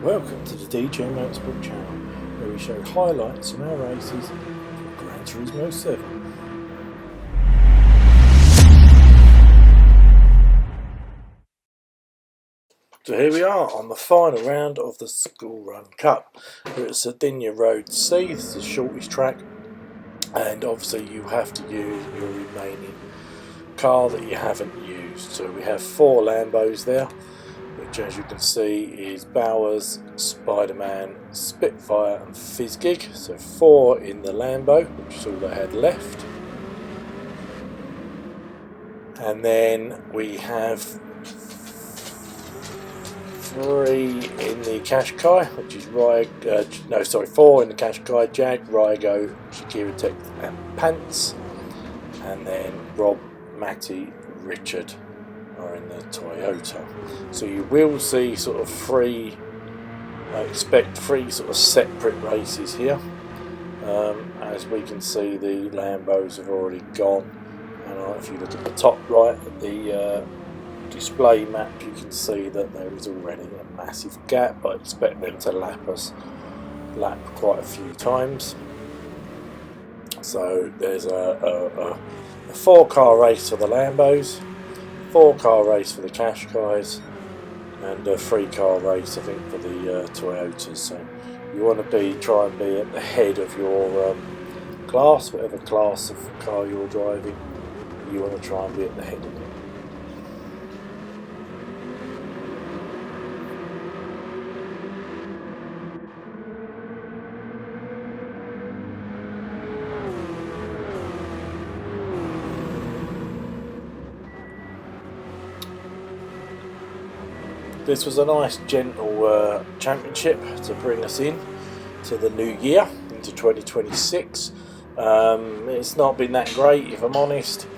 Welcome to the DJ Motorsport channel, where we show highlights from our races for Gran Turismo 7. So here we are on the final round of the School Run Cup. We're at Sardinia Road C. This is the shortest track, and obviously you have to use your remaining car that you haven't used. So we have 4 Lambos there, which as you can see is Bowers, Spider-Man, Spitfire and Fizzgig. So 4 in the Lambo, which is all they had left. And then we have 3 in the Qashqai, which is 4 in the Qashqai, Jag, Rygo, Shakira Tech and Pants. And then Rob, Matty, Richard are in the Toyota. So you will see sort of 3, I expect 3 sort of separate races here. As we can see, the Lambos have already gone, and if you look at the top right at the display map, you can see that there is already a massive gap. I expect them to lap quite a few times. So there's a 4-car race for the Lambos, 4-car race for the Qashqais, and a 3-car race I think for the Toyotas. So you want to try and be at the head of your class, whatever class of car you're driving. You want to try and be at the head of it. This was a nice gentle championship to bring us in to the new year, into 2026. It's not been that great, if I'm honest.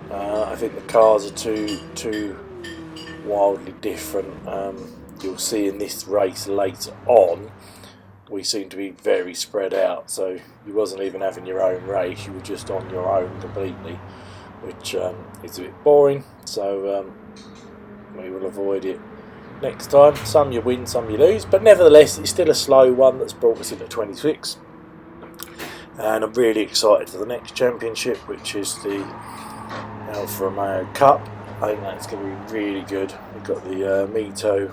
I think the cars are too wildly different. You'll see in this race later on, we seem to be very spread out. So you wasn't even having your own race, you were just on your own completely, which is a bit boring. So we will avoid it next time. Some you win, some you lose, but nevertheless it's still a slow one that's brought us into 26, and I'm really excited for the next championship, which is the Alfa Romeo Cup. I think that's going to be really good. We've got the Mito,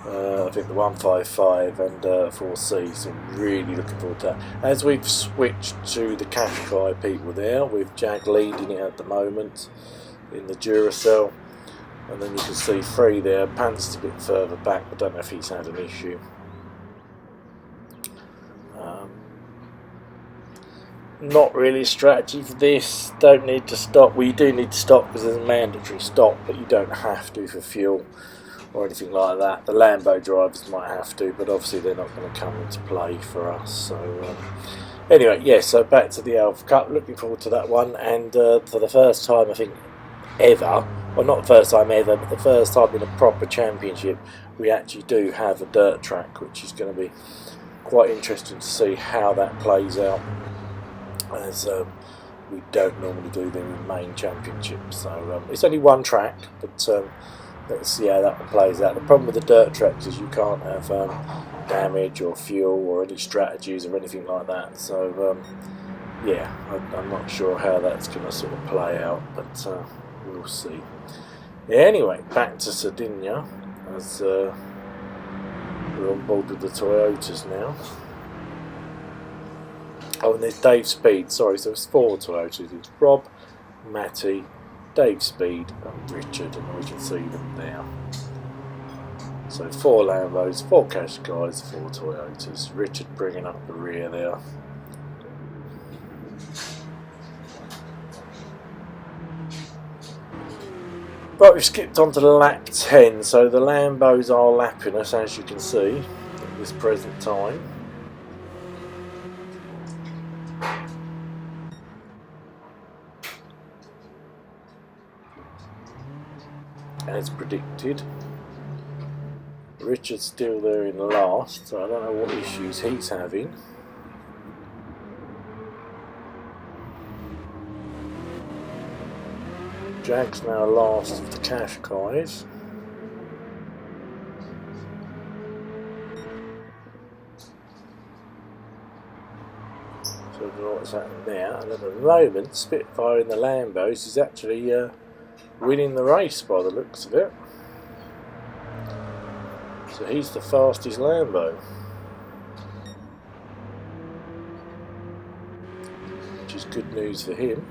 I think the 155 and 4C, so I'm really looking forward to that. As we've switched to the Qashqai people there, with Jag leading it at the moment in the Duracell. And then you can see 3 there. Pants a bit further back. I don't know if he's had an issue. Not really a strategy for this. Don't need to stop. Well, you do need to stop because there's a mandatory stop, but you don't have to for fuel or anything like that. The Lambo drivers might have to, but obviously they're not going to come into play for us. So anyway, yeah. So back to the Alfa Cup. Looking forward to that one. And for the first time, I think ever. Well, not the first time ever, but the first time in a proper championship, we actually do have a dirt track, which is going to be quite interesting to see how that plays out, as we don't normally do them in main championships. So it's only one track, but let's see how that one plays out. The problem with the dirt tracks is you can't have damage or fuel or any strategies or anything like that. So yeah, I'm not sure how that's going to sort of play out, but we'll see. Yeah, anyway, back to Sardinia, as we're on board with the Toyotas now. Oh, and there's Dave Speed, sorry, so it's 4 Toyotas. It's Rob, Matty, Dave Speed and Richard, and we can see them there. So 4 Lambos, 4 Qashqais, 4 Toyotas. Richard bringing up the rear there. Right, we've skipped on to the lap 10, so the Lambos are lapping us, as you can see, at this present time. As predicted. Richard's still there in last, so I don't know what issues he's having. Jag's now last of the Qashqais. So I don't know what's happening there. And at the moment, Spitfire in the Lambos is actually winning the race by the looks of it. So he's the fastest Lambo, which is good news for him.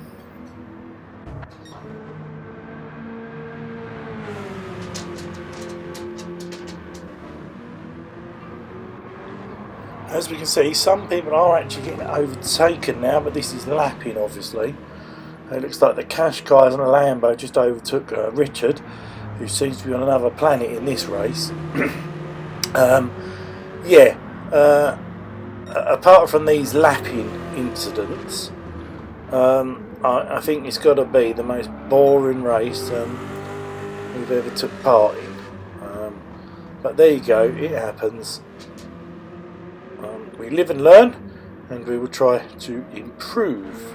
As we can see, some people are actually getting overtaken now, but this is lapping, obviously. It looks like the Qashqai on a Lambo just overtook Richard, who seems to be on another planet in this race. Apart from these lapping incidents, I think it's got to be the most boring race we've ever took part in. But there you go, it happens. We live and learn, and we will try to improve.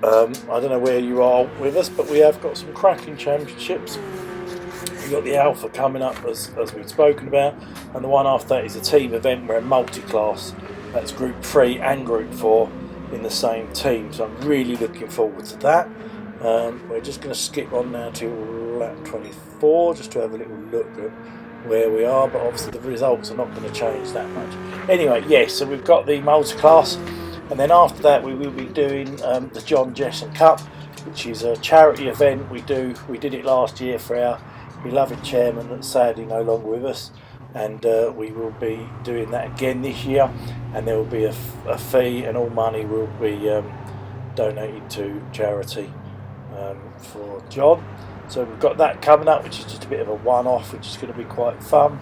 I don't know where you are with us, but we have got some cracking championships. We've got the Alpha coming up, as we've spoken about, and the one after that is a team event where a multi-class, that's Group 3 and Group 4 in the same team, so I'm really looking forward to that. We're just going to skip on now to lap 24 just to have a little look at where we are, but obviously the results are not going to change that much. Anyway, yes, so we've got the multi-class, and then after that we will be doing the John Jessen Cup, which is a charity event we do. We did it last year for our beloved chairman that's sadly no longer with us, and we will be doing that again this year, and there will be a fee, and all money will be donated to charity for John. So we've got that coming up, which is just a bit of a one-off, which is going to be quite fun.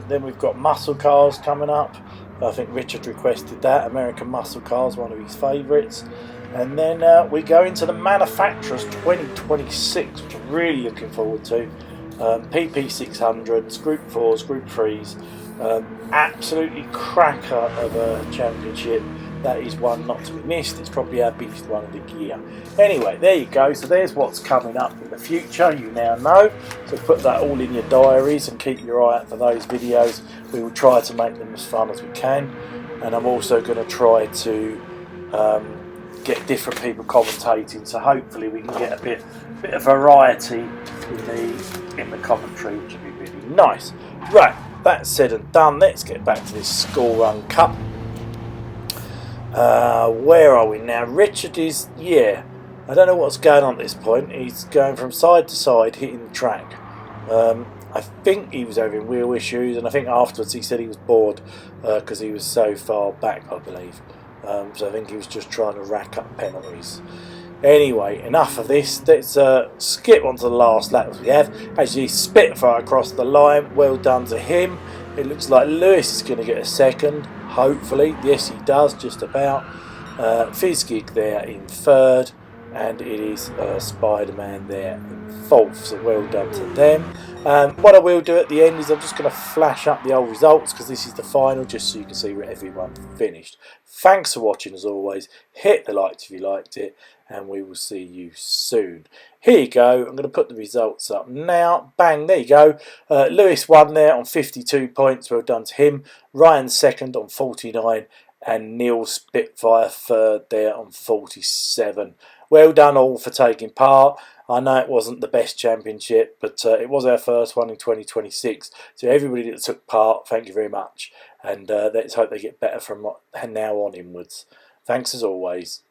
Then we've got muscle cars coming up. I think Richard requested that. American muscle cars, one of his favourites. And then we go into the manufacturers 2026, which I'm really looking forward to. PP600s, Group 4s, Group 3s. Absolutely cracker of a championship. That is one not to be missed. It's probably our biggest one of the year. Anyway, there you go. So there's what's coming up in the future. You now know. So put that all in your diaries and keep your eye out for those videos. We will try to make them as fun as we can. And I'm also going to try to get different people commentating. So hopefully we can get a bit of variety in the commentary, which would be really nice. Right, that's said and done. Let's get back to this School Run Cup. Where are we now? Richard is, I don't know what's going on at this point. He's going from side to side, hitting the track. I think he was having wheel issues, and I think afterwards he said he was bored because he was so far back, I believe. So I think he was just trying to rack up penalties. Anyway, enough of this. Let's skip on to the last lap we have. Actually, Spitfire across the line. Well done to him. It looks like Lewis is going to get a second. Hopefully, yes, he does, just about. Fizzgig there in third, and it is Spider-Man there in fourth. So well done to them. What I will do at the end is I'm just going to flash up the old results because this is the final, just so you can see where everyone finished. Thanks for watching as always. Hit the like if you liked it, and we will see you soon. Here you go. I'm going to put the results up now. Bang, there you go. Lewis won there on 52 points. Well done to him. Ryan second on 49, and Neil Spitfire third there on 47. Well done all for taking part. I know it wasn't the best championship, but it was our first one in 2026. So everybody that took part, thank you very much. And let's hope they get better from now on inwards. Thanks as always.